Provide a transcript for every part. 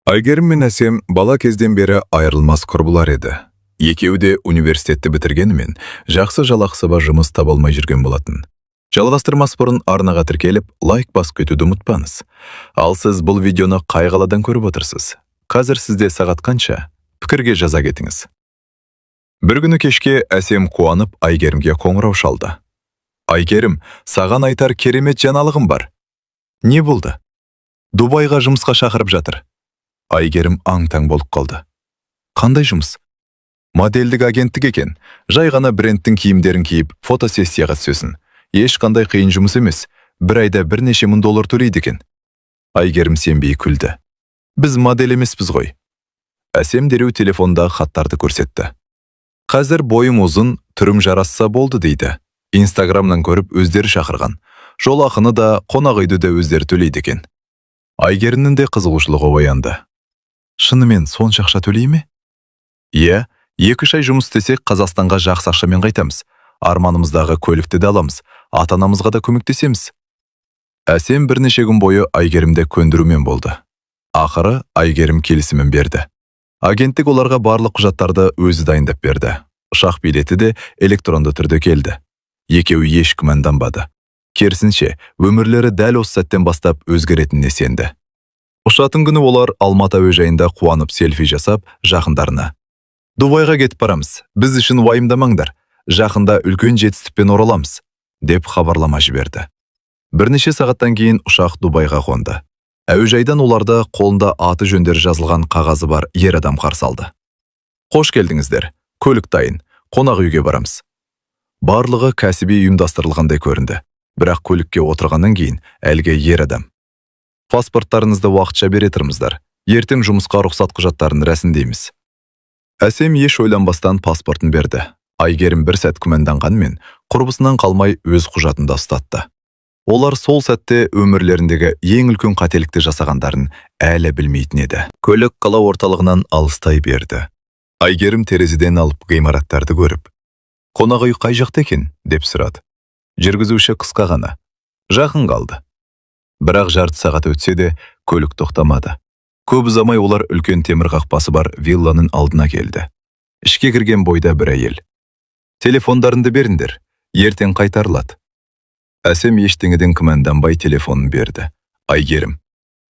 Айгерім мен Әсем бала кезден бері айырылмас құрбылар еді. Екеуі де университетті бітіргенімен жақсы жалақысы бар жұмыс таба алмай жүрген болатын. Жалғастырмас бұрын арнаға тіркеліп, лайк басып кетуді ұмытпаңыз. Ал сіз бұл видеоны қай қаладан көріп отырсыз? Қазір сізде сағат қанша? Пікірге жаза кетіңіз. Бір күні кешке Әсем қуанып Айгерімге қоңырау шалды. Айгерім, саған айтар керемет жаңалығым бар. Не болды? Дубайға жұмысқа шақырып жатыр. Айгерім аң-таң болып қалды. Қандай жұмыс? Модельдік агенттік екен. Жай ғана брендтің киімдерін киіп, фотосессияға түсесің. Ешқандай қиын жұмыс емес. Бір айда бірнеше мың доллар төлейді екен. Айгерім сенбей күлді. Біз модель емеспіз ғой. Әсем дереу телефондағы хаттарды көрсетті. Қазір бойым ұзын, түрім жарасса болды дейді. Инстаграмнан көріп өздері шақырған. Жол ақыны да, қонақ үйді де өздері төлейді екен. Айгерімнің де қызығушылығы оянды. Шынымен сонша ақша төлей ме? Иә, 2 ай жұмыс істесек Қазақстанға жақсы ақшамен қайтамыз. Арманымыздағы көлікті де аламыз, ата-анамызға да көмектесеміз. Әсем бірнеше күн бойы Айгерімді көндірумен болды. Ақыры Айгерім келісімін берді. Агенттік оларға барлық құжаттарды өзі дайындап берді. Ұшақ билеті де электронды түрде келді. Екеуі еш күмәнданбады. Керісінше, өмірлері дәл осы сәттен бастап өзгеретініне сенді. Ұшатын күні олар Алматы әуежайында қуанып селфи жасап, жақындарына: Дубайға кетіп барамыз, біз үшін уайымдамаңдар, жақында үлкен жетістікпен ораламыз, деп хабарлама жіберді. Бірнеше сағаттан кейін ұшақ Дубайға қонды. Әуежайдан оларды қолында аты жөндері жазылған қағазы бар ер адам қарсы алды. Қош келдіңіздер, көлік дайын, қонақ үйге барамыз. Барлығы кәсіби ұйымдастырылғандай көрінді. Бірақ көлікке отырғаннан кейін әлгі ер адам: Паспорттарыңызды уақытша бере тұрыңыздар. Ертең жұмысқа рұқсат құжаттарын рәсімдейміз. Әсем еш ойланбастан паспортын берді. Айгерім бір сәт күмәнданғанмен, құрбысынан қалмай өз құжатында ұстатты. Олар сол сәтте өмірлеріндегі ең үлкен қателікті жасағандарын әлі білмейтін еді. Көлік қала орталығынан алыстай берді. Айгерім терезеден алып ғимараттарды көріп: Қонақ үй қай жақта екен? Деп сұрады. Жүргізуші қысқа ғана: Жақын қалды. Бірақ жарты сағат өтсе де көлік тоқтамады. Көп ұзамай олар үлкен темір қақпасы бар вилланың алдына келді. Ішке кірген бойда бір әйел: Телефондарыңды беріңдер, ертең қайтарылады. Әсем ештеңеден күмәнданбай телефонын берді. Айгерім: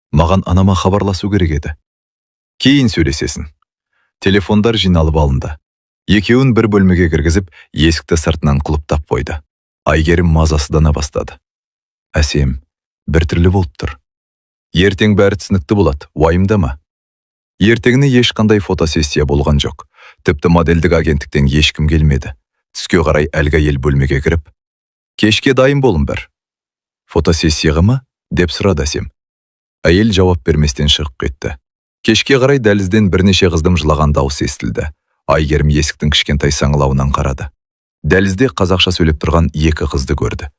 Маған анама хабарласу керек еді. Кейін сөйлесесің. Телефондар жиналып алынды. Екеуін бір бөлмеге кіргізіп, есікті сыртынан құлыптап қойды. Айгерім мазасыздана бастады. Әсем, біртүрлі болып тұр. Ертең бәрі түсінікті болады, уайымдама. Ертеңіне ешқандай фотосессия болған жоқ. Тіпті модельдік агенттіктен ешкім келмеді. Түске қарай әлгі әйел бөлмеге кіріп: Кешке дайын болың бір. Фотосессияға ма? Деп сұрады Әсем. Әйел жауап берместен шығып кетті. Кешке қарай дәлізден бірнеше қыздың жылаған дауысы естілді. Айгерім есіктің кішкентай саңылауынан қарады. Дәлізде қазақша сөйлеп тұрған 2 қызды көрді.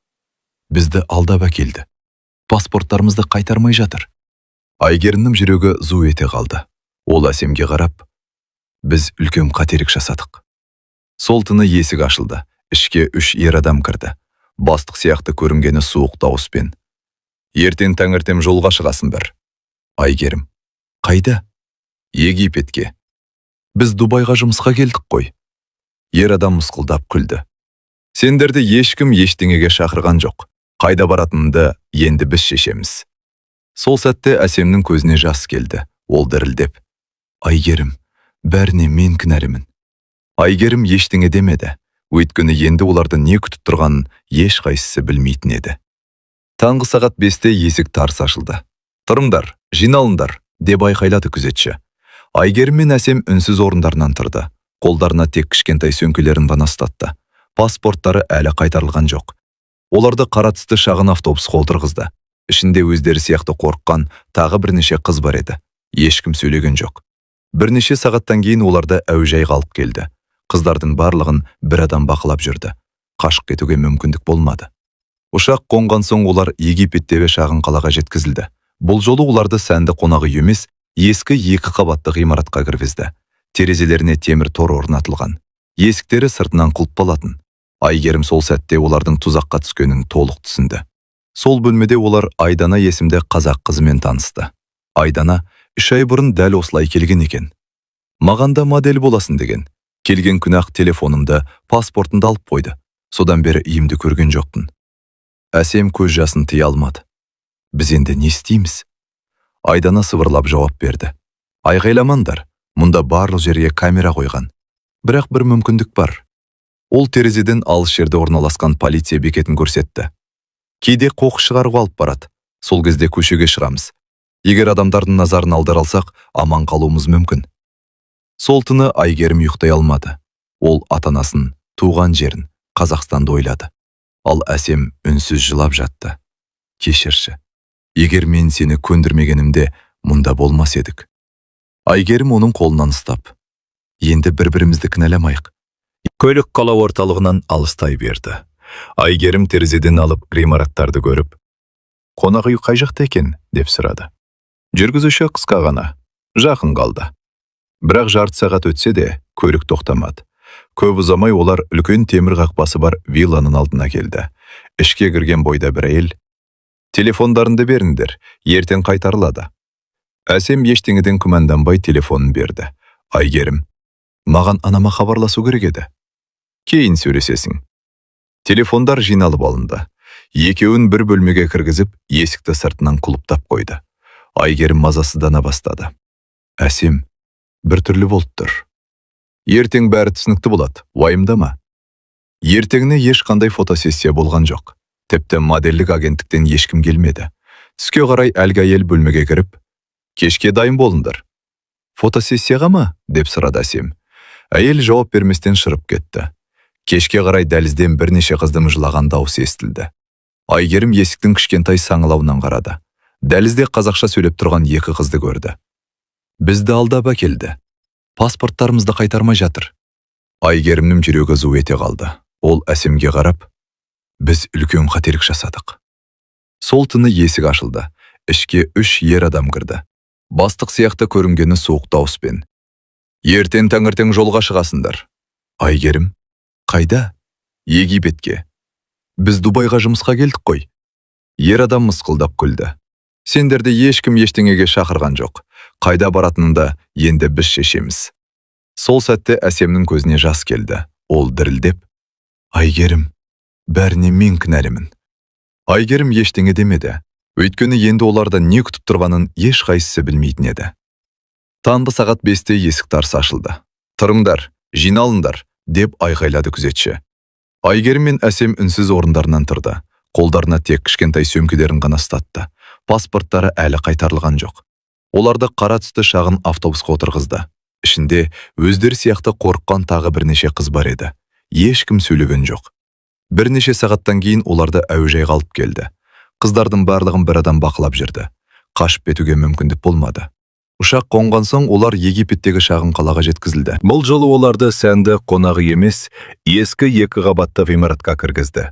Бізді алдап әкелді. Паспорттарымызды қайтармай жатыр. Айгерімнің жүрегі зу ете қалды. Ол Әсемге қарап: Біз үлкен қателік жасадық. Сол түні есік ашылды. Ішке 3 ер адам кірді. Бастық сияқты көрінгені суық дауыспен: Ертең таңертең жолға шығасың бір. Айгерім: Қайда? Египетке. Біз Дубайға жұмысқа келдік қой. Ер адам мысқылдап күлді. Сендерді ешкім ештеңеге шақырған жоқ. Қайда баратыныңды енді біз шешеміз. Сол сәтте Әсемнің көзіне жас келді. Ол дірілдеп: Айгерім, бәріне мен кінәлімін. Айгерім ештеңе демеді. Өйткені енді оларды не күтіп тұрғанын ешқайсысы білмейтін еді. Таңғы сағат 5-те есік тарс ашылды. Тұрыңдар, жиналыңдар, деп айқайлады күзетші. Айгерім мен Әсем үнсіз орындарынан тұрды. Қолдарына тек кішкентай сөмкелерін ғана ұстатты. Паспорттары әлі қайтарылған жоқ. Оларды қара түсті шағын автобус отырғызды. Ішінде өздері сияқты қорыққан тағы бірнеше қыз бар еді. Ешкім сөйлеген жоқ. Бірнеше сағаттан кейін оларды әуежайға алып келді. Қыздардың барлығын бір адам бақылап жүрді. Қашып кетуге мүмкіндік болмады. Ұшақ қонған соң олар Египеттегі шағын қалаға жеткізілді. Бұл жолы оларды сәнді қонақ үй емес, ескі 2 қабатты ғимаратқа кіргізді. Терезелеріне темір тор орнатылған. Есіктері сыртынан құлыпталатын. Айгерім сол сәтте олардың тұзаққа түскенін толық түсінді. Сол бөлмеде олар Айдана есімді қазақ қызымен танысты. Айдана үш ай бұрын дәл осылай келген екен. Маған да модель боласын деген. Келген күні-ақ телефонымды, паспортымды алып қойды. Содан бері үйімді көрген жоқпын. Әсем көз жасын тыя алмады. Біз енді не істейміз? Айдана сыбырлап жауап берді. Айғайламаңдар, мұнда барлық жерге камера қойған. Бірақ бір мүмкіндік бар. Ол терезеден алыс жерде орналасқан полиция бекетін көрсетті. Кейде қоқыс шығаруға алып барады. Сол кезде көшеге шығамыз. Егер адамдардың назарын алдыра алсақ, аман қалуымыз мүмкін. Сол түні Айгерім ұйықтай алмады. Ол ата-анасын, туған жерін, Қазақстанды ойлады. Ал Әсем үнсіз жылап жатты. Кешірші. Егер мен сені көндірмегенімде, мұнда болмас едік. Айгерім оның қолынан ұстап. Енді бір-бірімізді кінәламайық. Көлік қала орталығынан алыстай берді. Айгерім терезеден алып ғимараттарды көріп, «Қонақ үй қай жақта екен?» деп сұрады. Жүргізуші қысқа ғана, жақын қалды. Бірақ жарты сағат өтсе де, көлік тоқтамады. Көп ұзамай олар үлкен темір қақпасы бар вилланың алдына келді. Ішке кірген бойда бір әйел, «Телефондарыңды беріңдер, ертең қайтарылады». Әсем ештеңеден күмәнданбай телефонын берді. Айгерім, «Маған анама хабарласу керек еді. Кейін сөйлесесің». Телефондар жиналып алынды. Екеуін бір бөлмеге кіргізіп, есікті сыртынан құлыптап қойды. Айгерім мазасыздана бастады. Әсем, бір түрлі болып тұр. Ертең бәрі түсінікті болады, уайымдама. Ертеңіне ешқандай фотосессия болған жоқ. Тіпті модельдік агенттіктен ешкім келмеді. Түске қарай әлгі әйел бөлмеге кіріп, «Кешке дайын болыңдар». «Фотосессияға ма?» деп сұрады Әсем. Әйел жауап берместен шығып кетті. Кешке қарай дәлізден бірнеше қыздың жылаған дауысы естілді. Айгерім есіктің кішкентай саңылауынан қарады. Дәлізде қазақша сөйлеп тұрған екі қызды көрді. «Бізді алдап әкелді. Паспорттарымызды қайтармай жатыр». Айгерімнің жүрегі зу ете қалды. Ол Әсемге қарап, «Біз үлкен қателік жасадық». Сол түні есік ашылды. Ішке 3 ер адам кірді. Бастық сияқты көрінгені суық дауыспен. «Ертең таңертең жолға шығасыңдар». Айгерім, «Қайда?» «Египетке». «Біз Дубайға жұмысқа келдік қой». Ер адам мысқылдап күлді. «Сендерді ешкім ештеңеге шақырған жоқ. Қайда баратынында енді біз шешеміз». Сол сәтте Әсемнің көзіне жас келді. Ол дірілдеп, «Айгерім, бәріне мен кінәлімін». Айгерім ештеңе демеді. Өйткені енді оларда не күтіп тұрғанын еш қайсысы білмейтін еді. Таңғы сағат 5-те есік тарсы ашылды. «Тұрыңдар, жиналыңдар», деп айғайлады күзетші. Айгерім мен Әсем үнсіз орындарынан тұрды. Қолдарына тек кішкентай сөмкелерін ғана ұстатты. Паспорттары әлі қайтарылған жоқ. Оларды қара түсті шағын автобусқа отырғызды. Ішінде өздері сияқты қорыққан тағы бірнеше қыз бар еді. Ешкім сөйлеген жоқ. Бірнеше сағаттан кейін оларды әуежайға алып келді. Қыздардың барлығын бір адам бақылап жүрді. Қашып кетуге мүмкіндік болмады. Ұшақ қонған соң олар Египеттегі шағын қалаға жеткізілді. Бұл жолы оларды сәнді қонағы емес, ескі 2 қабатты ғимаратқа кіргізді.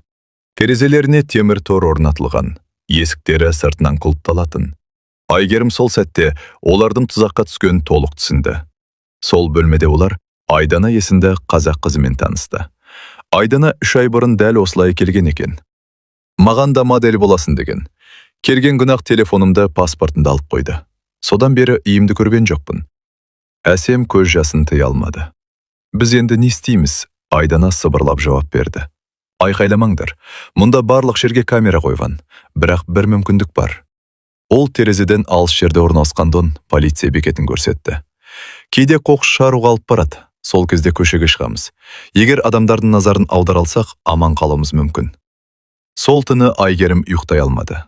Терезелеріне темір тор орнатылған, есіктері сыртынан құлыпталатын. Айгерім сол сәтте олардың тұзаққа түскен толық түсінді. Сол бөлмеде олар Айдана есімді қазақ қызымен танысты. Айдана 3 ай бұрын дәл осылай келген екен. «Маған да модель боласын» деген. Келген күні-ақ телефонымды, паспортымды алып қойды. Содан бері үйімді көрген жоқпын. Әсем көз жасын тыя алмады. «Біз енді не істейміз?» Айдана сыбырлап жауап берді. «Айқайламаңдар, мұнда барлық жерге камера қойған, бірақ бір мүмкіндік бар». Ол терезеден алыс жерде орналасқан полиция бекетін көрсетті. Кейде қоқыс шығаруға алып барады. Сол кезде көшеге шығамыз. Егер адамдардың назарын аудара алсақ, аман қалуымыз мүмкін. Сол түні Айгерім ұйықтай алмады.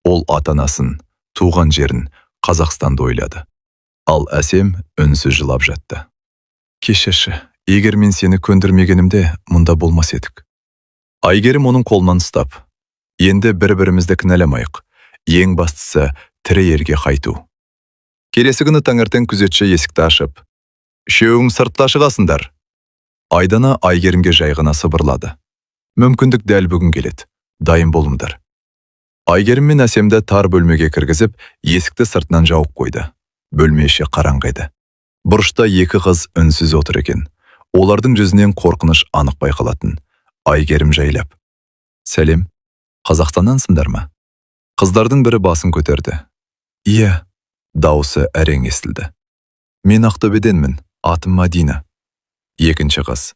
Ол ата-анасын, туған жерін, Қазақстанды ойлады. Ал Әсем үнсіз жылап жатты. «Кешірші, егер мен сені көндірмегенімде, мұнда болмас едік». Айгерім оның қолынан ұстап, «Енді бір-бірімізді кінәламайық. Ең бастысы тірі елге қайту». Келесі күні таңертең күзетші есікті ашып, «Үшеуің сыртта шығасыңдар». Айдана Айгерімге жай ғана сыбырлады. «Мүмкіндік дәл бүгін келеді. Дайын болыңдар». Айгерім мен Әсемді тар бөлмеге кіргізіп, есікті сыртынан жауып қойды. Бөлме іші қараңғы еді. Бұрышта 2 қыз үнсіз отыр екен. Олардың жүзінен қорқыныш анық байқалатын. Айгерім жайлап, «Сәлем, Қазақстаннансыңдар ма?» Қыздардың бірі басын көтерді. «Иә, Дауысы әрең естілді. Мен Ақтөбеденмін, атым Мадина. Екінші қыз.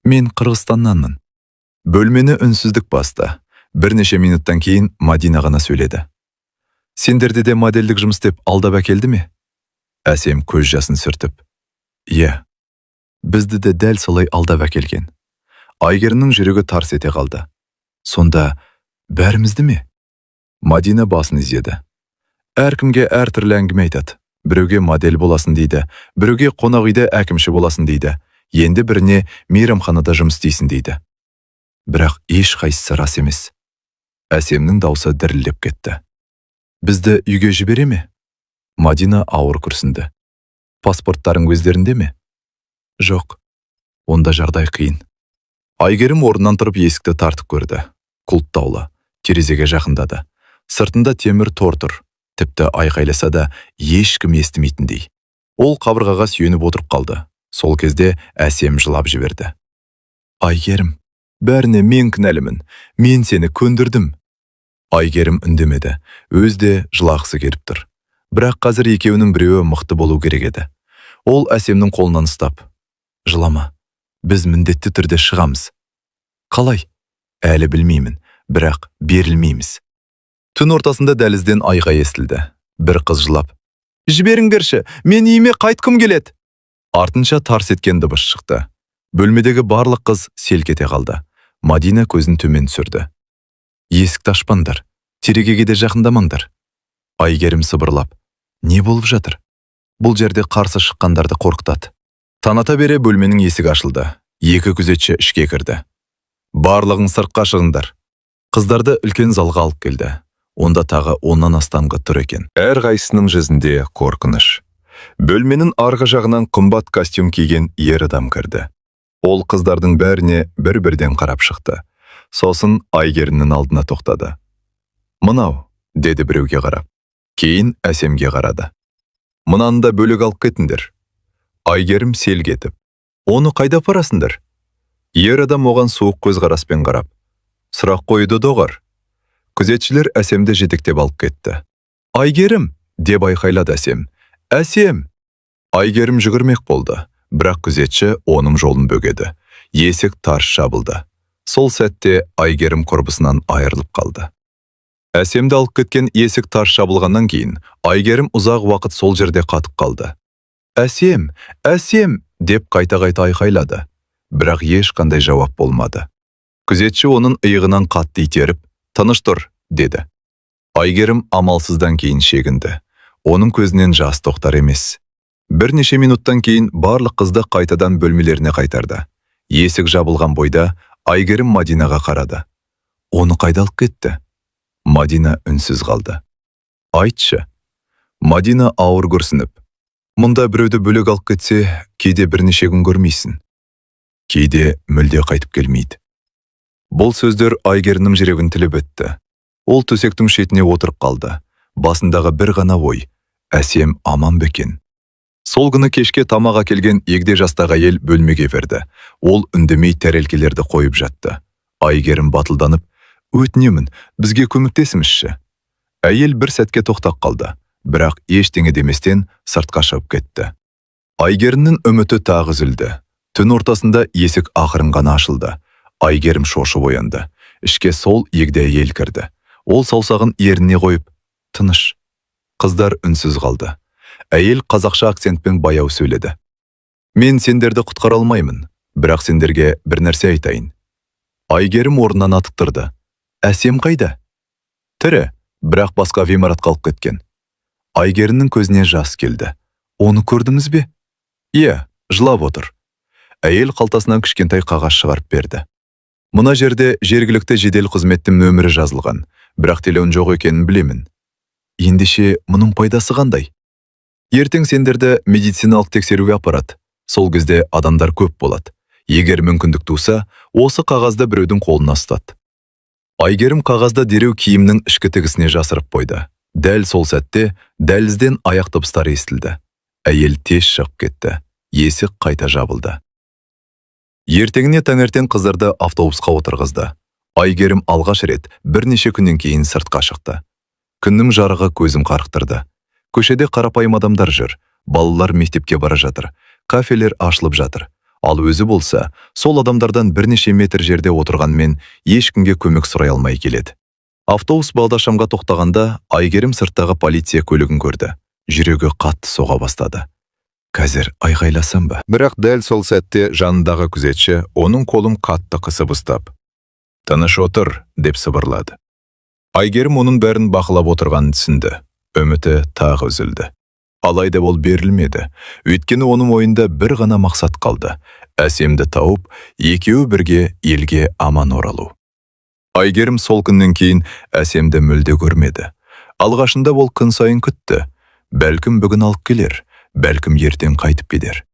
Мен Қырғызстаннанмын. Бөлмені үнсіздік басты. Бірнеше минуттан кейін Мадина ғана сөйледі. Сендерде де модельдік жұмыс істеп алдап әкелді ме? Әсем көз жасын сүртіп. Иә, бізді де дәл солай алдап әкелген. Айгерімнің жүрегі тарс ете қалды. Сонда бәрімізді ме? Мадина басын изеді. Әркімге әртүрлі әңгіме айтады. Біреуге модель боласын дейді, біреуге қонақ үйде әкімші боласын дейді, енді біріне мейрамханада жұмыс істейсің дейді. Бірақ ешқайсысы рас емес. Әсемнің даусы дірілдеп кетті. Бізді үйге жібере ме? Мадина ауыр күрсінді. Паспорттарың өздерінде ме? Жоқ. Онда жағдай қиын. Айгерім орнынан тұрып есікті тартып көрді. Құлыптаулы, терезеге жақындады. Сыртында темір тор тұр. Тіпті айқайласа да ешкім естімейтіндей. Ол қабырғаға сүйеніп отырып қалды. Сол кезде Әсем жылап жіберді. Айгерім, бәріне мен кінәлімін. Мен сені көндірдім. Айгерім үндемеді. Өзде жылағысы келіп тұр. Бірақ қазір екеуінің біреуі мықты болу керек еді. Ол Әсемнің қолынан ұстап. Жылама. Біз міндетті түрде шығамыз. Қалай? Әлі білмеймін, бірақ берілмейміз. Түн ортасында дәлізден айғай естілді. Бір қыз жылап. Жіберіңдерші, мен үйіме қайтқым келеді. Артынша тарс еткен дыбыс шықты. Бөлмедегі барлық қыз селк ете қалды. Мадина көзін төмен түсірді. Есікті ашпаңдар, терезеге де жақындамаңдар. Айгерім сыбырлап. Не болып жатыр? Бұл жерде қарсы шыққандарды қорқытады. Таната бере бөлменің есігі ашылды. Екі күзетші ішке кірді. Барлығың сыртқа шығыңдар. Қыздарды үлкен залға алып келді. Онда тағы 10-нан астамғы тұр екен. Әр қайсының жүзінде қорқыныш. Бөлменің арғы жағынан қымбат костюм киген ер адам кірді. Ол қыздардың бәріне бір-бірден қарап шықты. Сосын Айгерімнің алдына тоқтады. Мынау, деді біреуге қарап. Кейін Әсемге қарады. Мынаны да бөлек алып кетіңдер. Айгерім селк етіп. Оны қайда апарасыңдар? Ер адам оған суық көзқараспен қарап. Сұрақ қойды доғар. Күзетшілер Әсемді жетектеп алып кетті. Айгерім, деп айқайлады Әсем. Әсем! Айгерім жүгірмек болды, бірақ күзетші оның жолын бөгеді. Есік тарс жабылды. Сол сәтте Айгерім құрбысынан айырылып қалды. Әсемді алып кеткен есік тарс жабылғаннан кейін, Айгерім ұзақ уақыт сол жерде қатып қалды. Әсем, Әсем, деп қайта-қайта айқайлады. Бірақ ешқандай жауап болмады. Күзетші оның иығынан қатты итеріп, тыныш тұр, деді. Айгерім амалсыздан кейін шегінді. Оның көзінен жас тоқтар емес. Бірнеше минуттан кейін барлық қызды қайтадан бөлмелеріне қайтарды. Есік жабылған бойда Айгерім Мадинаға қарады. Оны қайда алып кетті? Мадина үнсіз қалды. Айтшы. Мадина ауыр күрсініп. Мұнда біреуді бөлек алып кетсе, кейде бірнеше күн көрмейсің. Кейде мүлде қайтып келмейді. Бұл сөздер Айгерімнің жүрегін тіліп өтті. Ол төсектің шетіне отырып қалды. Басындағы бір ғана ой. Әсем аман бекен. Сол күні кешке тамақ әкелген егде жастағы әйел бөлмеге берді. Ол үндемей тәрелкелерді қойып жатты. Айгерім батылданып, өтінемін, бізге көмектесіңізші. Әйел бір сәтке тоқтап қалды, бірақ ештеңе деместен сыртқа шығып кетті. Айгерімнің үміті тағы үзілді. Түн ортасында есік ақырын ғана ашылды. Айгерім шошып оянды. Ішке сол егде әйел кірді. Ол саусағын ерніне қойып, тыныш. Қыздар үнсіз қалды. Әйел қазақша акцентпен баяу сөйледі. Мен сендерді құтқара алмаймын, бірақ сендерге бір нәрсе айтайын. Айгерім орнынан атып тұрды. Әсем қайда? Тірі, бірақ басқа ғимаратқа алып кеткен. Айгерімнің көзіне жас келді. Оны көрдіңіз бе? Иә, жылап отыр. Әйел қалтасынан кішкентай қағаз шығарып берді. Мына жерде жергілікті жедел қызметтің нөмірі жазылған, бірақ телефон жоқ екенін білемін. Ендеше мұның пайдасы қандай? Ертең сендерді медициналық тексеруге апарады. Сол кезде адамдар көп болады. Егер мүмкіндік туса, осы қағазды біреудің қолына ұстат. Айгерім қағазды дереу киімнің ішкі тігісіне жасырып қойды. Дәл сол сәтте дәлізден аяқ дыбыстары естілді. Әйел тез шығып кетті. Есік қайта жабылды. Ертеңіне таңертең қыздарды автобусқа отырғызды. Айгерім алғаш рет бірнеше күннен кейін сыртқа шықты. Күннің жарығы көзін қарықтырды. Көшеде қарапайым адамдар жүр, балалар мектепке бара жатыр, кафелер ашылып жатыр. Ал өзі болса, сол адамдардан бірнеше метр жерде отырғанмен ешкімге көмек сұрай алмай келеді. Автобус бағдаршамға тоқтағанда Айгерім сырттағы полиция көлігін көрді. Жүрегі қатты соға бастады. Қазір айғайласам ба? Бірақ дәл сол сәтте жанындағы күзетші оның қолын қатты қысып ұстап, «Тыныш отыр», деп сыбырлады. Айгерім оның бәрін бақылап отырғанын түсінді. Үміті тағы үзілді. Алайда ол берілмеді. Өйткені оның ойында бір ғана мақсат қалды. Әсемді тауып, екеуі бірге елге аман оралу. Айгерім сол күннен кейін Әсемді мүлде көрмеді. Алғашында ол күн сайын күтті. Бәлкім бүгін алып келер, бәлкім ертең қайтып кетер.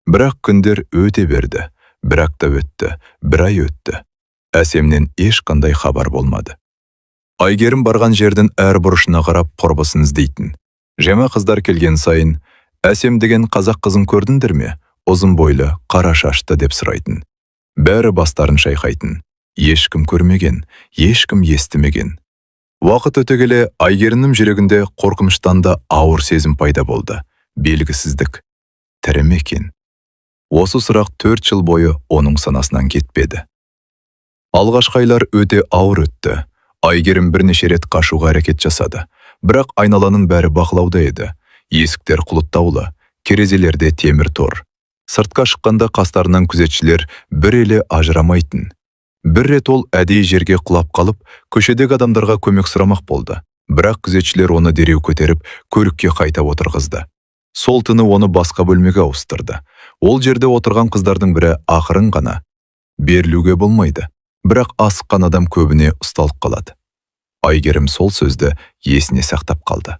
Бірақ күндер өте берді. Бірақ та өтті, бір ай өтті. Әсемнен ешқандай хабар болмады. Айгерім барған жердің әр бұрышына қарап құрбысын іздейтін. Жаңа қыздар келген сайын, «Әсем деген қазақ қызын көрдіңдер ме? Ұзын бойлы, қара шашты», деп сұрайтын. Бәрі бастарын шайқайтын. Ешкім көрмеген, ешкім естімеген. Уақыт өте келе Айгерімнің жүрегінде қорқыныштан да ауыр сезім пайда болды. Белгісіздік. Тірі ме екен? Осы сұрақ 4 жыл бойы оның санасынан кетпеді. Алғашқы айлар өте ауыр өтті. Айгерім бірнеше рет қашуға әрекет жасады. Бірақ айналаның бәрі бақылауда еді. Есіктер құлыптаулы, терезелерде темір тор. Сыртқа шыққанда қастарынан күзетшілер бір елі ажырамайтын. Бір рет ол әдейі жерге құлап қалып, көшедегі адамдарға көмек сұрамақ болды. Бірақ күзетшілер оны дереу көтеріп, көлікке қайта отырғызды. Сол түні оны басқа бөлмеге ауыстырды. Ол жерде отырған қыздардың бірі ақырын ғана, «Берілуге болмайды, бірақ асыққан адам көбіне ұсталып қалады». Айгерім сол сөзді есіне сақтап қалды.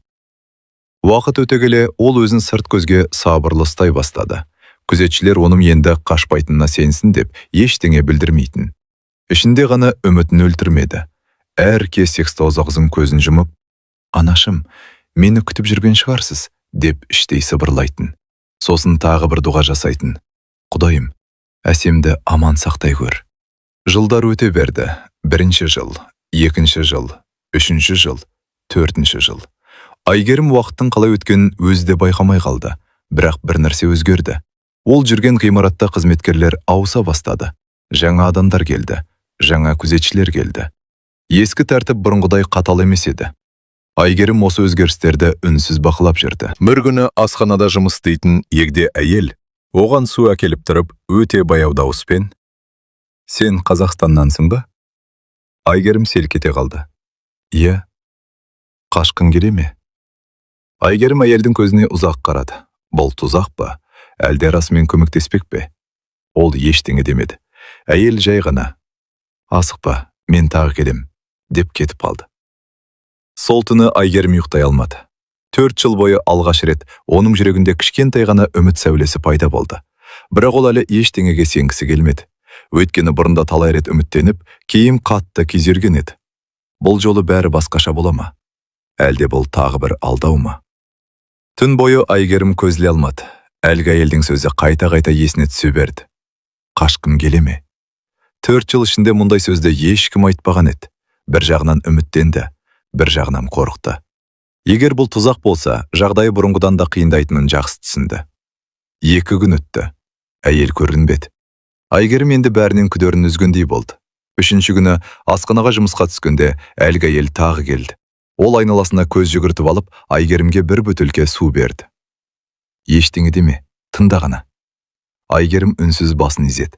Уақыт өте келе ол өзін сырт көзге сабырлы ұстай бастады. Күзетшілер оның енді қашпайтынына сенсін деп ештеңе білдірмейтін. Ішінде ғана үмітін өлтірмеді. Әр кез секстозағызын көзін жұмып, «Анашым, мені күтіп жүрген шығарсыз», деп іштей сыбырлайтын. Сосын тағы бір дұға жасайтын. «Құдайым, Әсемді аман сақтай көр». Жылдар өте берді. 1-ші жыл, 2-ші жыл, 3-ші жыл, 4-ші жыл. Айгерім уақыттың қалай өткенін өзі де байқамай қалды. Бірақ бір нәрсе өзгерді. Ол жүрген ғимаратта қызметкерлер ауыса бастады. Жаңа адамдар келді. Жаңа күзетшілер келді. Ескі тәртіп бұрынғыдай қатал емес еді. Айгерім осы өзгерістерді үнсіз бақылап жүрді. Бір күні асханада жұмыс істейтін егде әйел оған су әкеліп тұрып, өте баяу дауыспен, «Сен Қазақстаннансың ба?» Айгерім селк ете қалды. «Иә, қашқың келе ме?» Айгерім әйелдің көзіне ұзақ қарады. Бұл тұзақ па, әлде расымен көмектеспек пе? Ол ештеңе демеді. Әйел жай ғана, «Асықпа, мен тағы келем», деп кетіп қалды. Сол түні Айгерім ұйықтай алмады. 4 жыл бойы алғаш рет оның жүрегінде кішкентай ғана үміт сәулесі пайда болды. Бірақ ол әлі ештеңеге сенгісі келмеді. Өйткені бұрында талай рет үміттеніп, кейін қатты күйзелген еді. Бұл жолы бәрі басқаша бола ма? Әлде бұл тағы бір алдау ма? Түн бойы Айгерім көзіле алмады. Әлгі әйелдің сөзі қайта-қайта есіне түсе берді. «Қашқым келе ме?» 4 жыл ішінде мұндай сөзді ешкім айтпаған еді. Бір жағынан үміттенді, бір жағынан қорықты. Егер бұл тұзақ болса, жағдайы бұрынғыдан да қиындайтынын жақсы түсінді. 2 күн өтті. Әйел көрінбеді. Айгерім енді бәрінен күдерін үзгендей болды. 3-ші күні асханаға жұмысқа түскенде әлгі әйел тағы келді. Ол айналасына көз жүгіртіп алып, Айгерімге бір бөтелке су берді. «Ештеңе деме, тыңда ғана». Айгерім үнсіз басын изеді.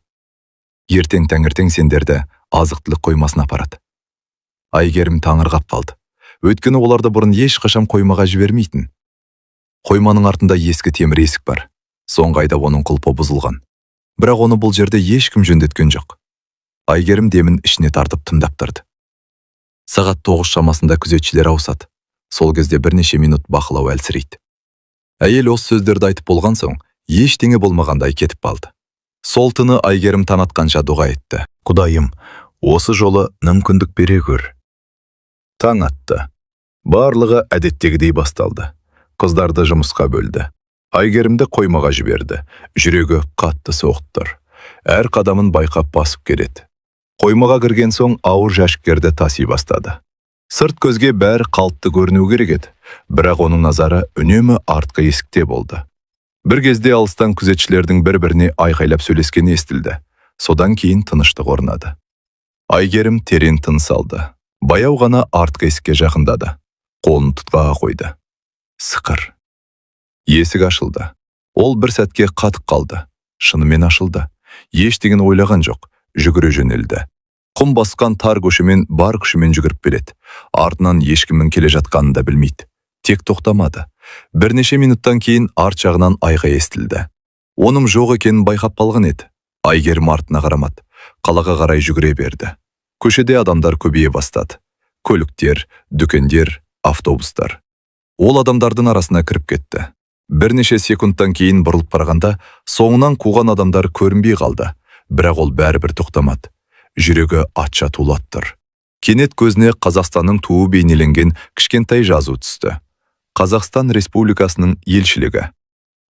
«Ертең таңертең сендерді азық-түлік қоймасына апарады». Айгерім таңырқап қалды. Өйткені оларды бұрын ешқашан қоймаға жібермейтін. Қойманың артында ескі темір есік бар. Соңғы айда оның құлпы бұзылған. Бірақ оны бұл жерде ешкім жөндеткен жоқ. Айгерім демін ішіне тартып тыңдап тұрды. Сағат 9 шамасында күзетшілер ауысады. Сол кезде бірнеше минут бақылау әлсірейді. Әйел осы сөздерді айтып болған соң, ештеңе болмағандай кетіп қалды. Сол түні Айгерім таң атқанша дұға етті. «Құдайым, осы жолы мүмкіндік бере көр». Таң атты. Барлығы әдеттегідей басталды. Қыздарды жұмысқа бөлді. Айгерімді қоймаға жіберді. Жүрегі қатты соғып тұр. Әр қадамын байқап басып келеді. Қоймаға кірген соң ауыр жәшіктерді таси бастады. Сырт көзге бәрі қалыпты көріну керек еді, бірақ оның назары үнемі артқы есікте болды. Бір кезде алыстан күзетшілердің бір-біріне айқайлап сөйлескені естілді. Содан кейін тыныштық орнады. Айгерім терең тыныс алды. Баяу ғана артқы есікке жақындады. Қолын тұтқаға қойды. Сықыр. Есік ашылды. Ол бір сәтке қатып қалды. Шынымен ашылды. Ештеңені ойлаған жоқ. Жүгіре жөнелді. Құм басқан тар көшемен бар күшімен жүгіріп келеді. Артынан ешкімнің келе жатқанын да білмейді. Тек тоқтамады. Бірнеше минуттан кейін арт жағынан айғай естілді. Оның жоқ екенін байқап қалған еді. Айгерім артына қарамады. Қалаға қарай жүгіре берді. Көшеде адамдар көбейе бастады. Көліктер, дүкендер, автобустар. Ол адамдардың арасына кіріп кетті. Бірнеше секундтан кейін бұрылып қарағанда, соңынан қуған адамдар көрінбей қалды. Бірақ ол бәрібір тоқтамады. Жүрегі атша тулап тұр. Кенет көзіне Қазақстанның туы бейнеленген кішкентай жазу түсті. Қазақстан Республикасының елшілігі.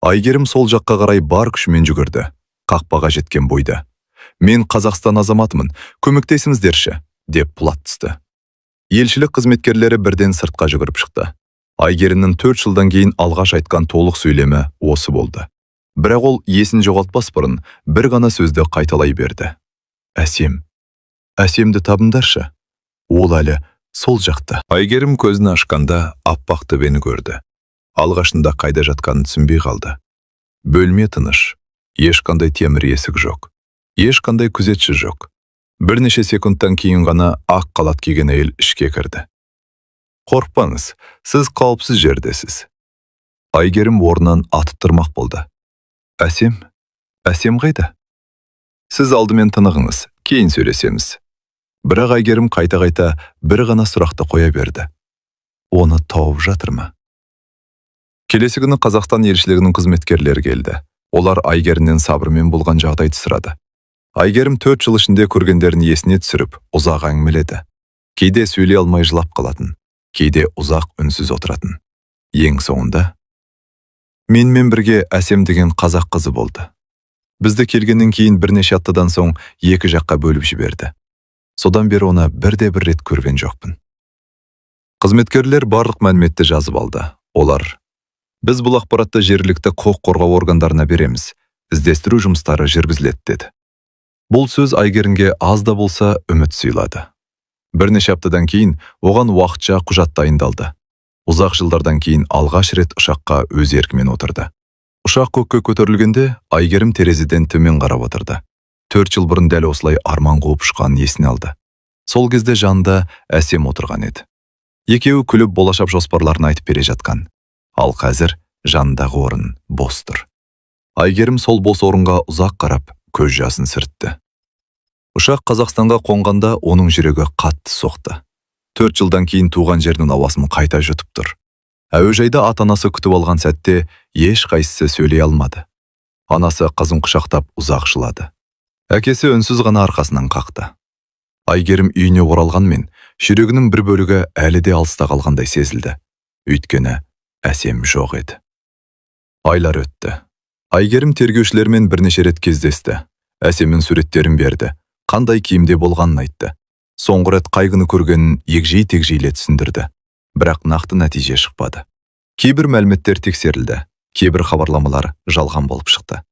Айгерім сол жаққа қарай бар күшімен жүгірді. Қақпаға жеткен бойда. Мен Қазақстан азаматымын, көмектесіңіздерші, деп пулат түсті. Елшілік қызметкерлері бірден сыртқа жүгіріп шықты. Айгерімнің 4 жылдан кейін алғаш айтқан толық сөйлемі осы болды. Бірақ ол есін жоғалтпас бұрын бір ғана сөзді қайталай берді. Әсем. Әсемді табындаршы. Ол әлі сол жақта. Айгерім көзін ашқанда аппақ төбені көрді. Алғашында қайда жатқанын түсінбей қалды. Бөлме тыныш. Ешқандай темір есік жоқ. Ешқандай күзетші жоқ. Бірнеше секундтан кейін ғана ақ қалат киген әйел ішке кірді. Қорықпаңыз, сіз қауіпсіз жердесіз. Айгерім орнынан атып тұрмақ болды. Әсем? Әсем қайда? Сіз алдымен тынығыңыз, кейін сөйлесеміз. Бірақ Айгерім қайта-қайта бір ғана сұрақты қоя берді. Оны тауып жатыр ма? Келесі күні Қазақстан елшілігінің қызметкерлері келді. Олар Айгерімнен сабырмен болған жағдайды сұрады. Айгерім 4 жыл ішінде көргендерін есіне түсіріп, ұзақ әңгімеледі. Кейде сөйлей алмай жылап қалатын, кейде ұзақ үнсіз отыратын. Ең соңында менімен бірге Әсем деген қазақ қызы болды. Бізді келгеннен кейін бірнеше аптадан соң екі жаққа бөліп жіберді. Содан бері оны бірде-бір рет көрген жоқпын. Қызметкерлер барлық мәліметті жазып алды. Олар: біз бұл ақпаратты жергілікті құқық қорғау органдарына береміз. Іздестіру жұмыстары жүргізіледі деді. Бұл сөз Айгерімге аз да болса үміт сыйлады. Бірнеше аптадан кейін оған уақытша құжат дайындалды. Ұзақ жылдардан кейін алғаш рет ұшаққа өз еркімен отырды. Ұшақ көкке көтерілгенде Айгерім терезеден төмен қарап отырды. 4 жыл бұрын дәл осылай арман қуып ұшқанын есіне алды. Сол кезде жанында Әсем отырған еді. Екеуі күліп болашақ жоспарларын айтып бере жатқан. Ал қазір жанындағы орын бос тұр. Айгерім сол бос орынға ұзақ қарап, көз жасын сүртті. Ұшақ Қазақстанға қонғанда оның жүрегі қатты соқты. 4 жылдан кейін туған жерінің ауасын қайта жұтып тұр. Әуежайда ата-анасы күтіп алған сәтте еш қайсысы сөйлей алмады. Анасы қызын құшақтап ұзақ жылады. Әкесі үнсіз ғана арқасынан қақты. Айгерім үйіне оралғанмен, жүрегінің бір бөлігі әлі де алыста қалғандай сезілді. Өйткені Әсем жоқ еді. Айлар өтті. Айгерім тергеушілермен бірнеше рет кездесті. Әсемнің суреттерін берді. Қандай киімде болғанын айтты. Соңғы рет қайғыны көргенін егжей-тегжейлі түсіндірді. Бірақ нақты нәтиже шықпады. Кейбір мәліметтер тексерілді. Кейбір хабарламалар жалған болып шықты.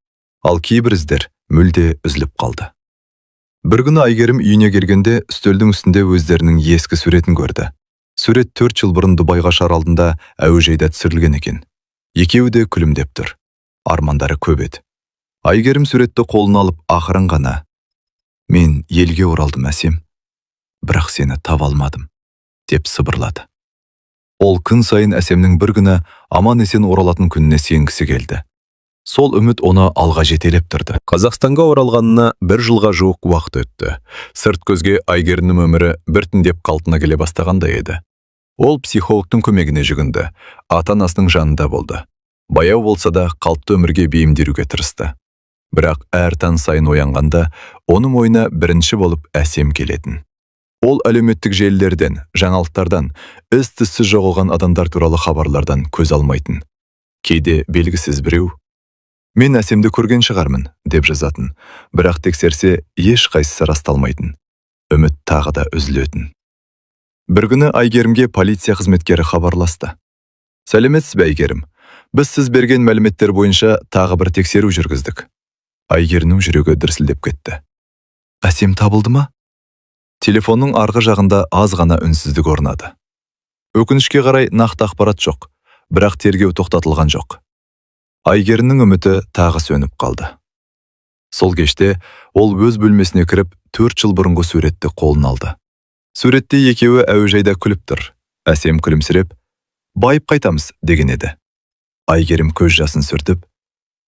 Ал кейбір іздер мүлде үзіліп қалды. Бір күні Айгерім үйіне келгенде үстелдің үстінде өздерінің ескі суретін көрді. Сурет 4 жыл бұрын Дубайға ұшар алдында әуежайда түсірілген екен. Екеуі де күлімдеп тұр. Армандары көп еді. Айгерім суретті қолына алып ақырын ғана: мен елге оралдым Әсем, бірақ сені таба алмадым, деп сыбырлады. Ол күн сайын Әсемнің бір күні аман есен оралатын күніне сенгісі келді. Сол үміт оны алға жетелеп тұрды. Қазақстанға оралғанына 1 жылға жуық уақыт өтті. Сырт көзге Айгерімнің өмірі біртіндеп қалпына келе бастағандай еді. Ол психологтың көмегіне жүгінді. Ата-анасының жанында болды. Баяу болса да қалыпты өмірге бейімделуге тырысты. Бірақ әр таң сайын оянғанда оның ойына бірінші болып Әсем келетін. Ол әлеуметтік желілерден, жаңалықтардан, із-түзсіз жоғалған адамдар туралы хабарлардан көз алмайтын. Кейде белгісіз біреу: мен Әсемді көрген шығармын, деп жазатын. Бірақ тексерсе еш қайсысы расталмайтын. Үміт тағы да үзілетін. Bir күні Айгерімге полиция қызметкері хабарласты. Сәлеметсіз бе, Айгерім? Біз сіз берген мәліметтер бойынша тағы бір тексеру жүргіздік. Айгерімнің жүрегі дүрсілдеп кетті. Әсем табылды ма? Телефонның арғы жағында аз ғана үнсіздік орнады. Өкінішке қарай нақты ақпарат жоқ, бірақ тергеу тоқтатылған жоқ. Айгерімнің үміті тағы сөніп қалды. Сол кеште ол өз бөлмесіне кіріп, 4 жыл бұрынғы суретті қолына алды. Суретте екеуі әуежайда күліп тұр. Әсем күлімсіреп, байып қайтамыз деген еді. Айгерім көз жасын сүртіп,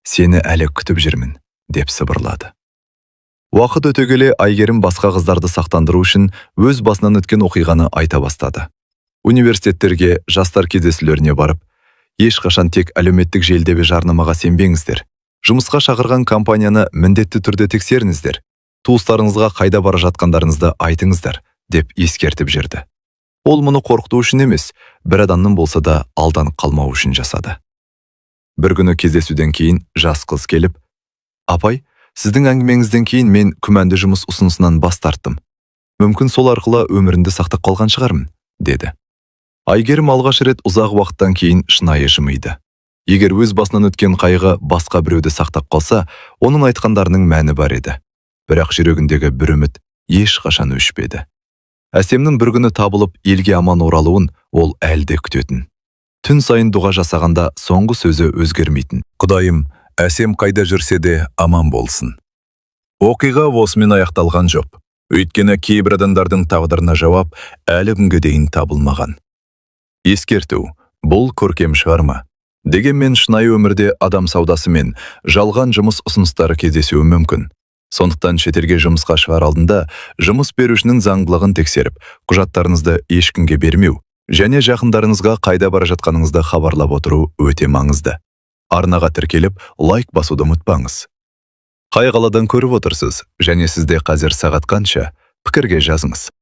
сені әлі күтіп жүрмін, деп сыбырлады. Уақыт өте келе Айгерім басқа қыздарды сақтандыру үшін өз басынан өткен оқиғаны айта бастады. Университеттерге, жастар кездесулеріне барып, ешқашан тек әлеуметтік желідегі жарнамаға сенбеңіздер. Жұмысқа шақырған компанияны міндетті түрде тексеріңіздер. Туыстарыңызға қайда бара жатқандарыңызды айтыңыздар, деп ескертіп жүрді. Ол мұны қорқыту үшін емес, бір адамның болса да алдан қалмау үшін жасады. Бір күні кездесуден кейін жас қыз келіп, апай, сіздің әңгімеңізден кейін мен күмәнді жұмыс ұсынысынан бас тарттым. Мүмкін сол арқылы өмірімді сақтап қалған шығармын, деді. Айгерім алғаш рет ұзақ уақыттан кейін шынайы жымиды. Егер өз басынан өткен қайғы басқа біреуді сақтап қалса, оның айтқандарының мәні бар еді. Бірақ жүрегіндегі бір үміт ешқашан өшпеді. Әсемнің бір күні табылып, елге аман оралуын ол әлде күтетін. Түн сайын дұға жасағанда соңғы сөзі өзгермейтін. Құдайым, Әсем қайда жүрсе де аман болсын. Оқиға осымен аяқталған жоқ. Өйткені кейбір адамдардың тағдырына жауап әлі күнге дейін табылмаған. Ескерту, бұл көркем шығарма. Дегенмен шынайы өмірде адам саудасы мен жалған жұмыс ұсыныстары кездесуі мүмкін. Сондықтан шетелге жұмысқа шығар алдында жұмыс берушінің заңдылығын тексеріп, құжаттарыңызды ешкімге бермеу және жақындарыңызға қайда бара жатқаныңызды хабарлап отыру өте маңызды. Арнаға тіркеліп, лайк басуды ұмытпаңыз. Қай қаладан көріп отырсыз және сізде қазір сағат қанша? Пікірге жазыңыз.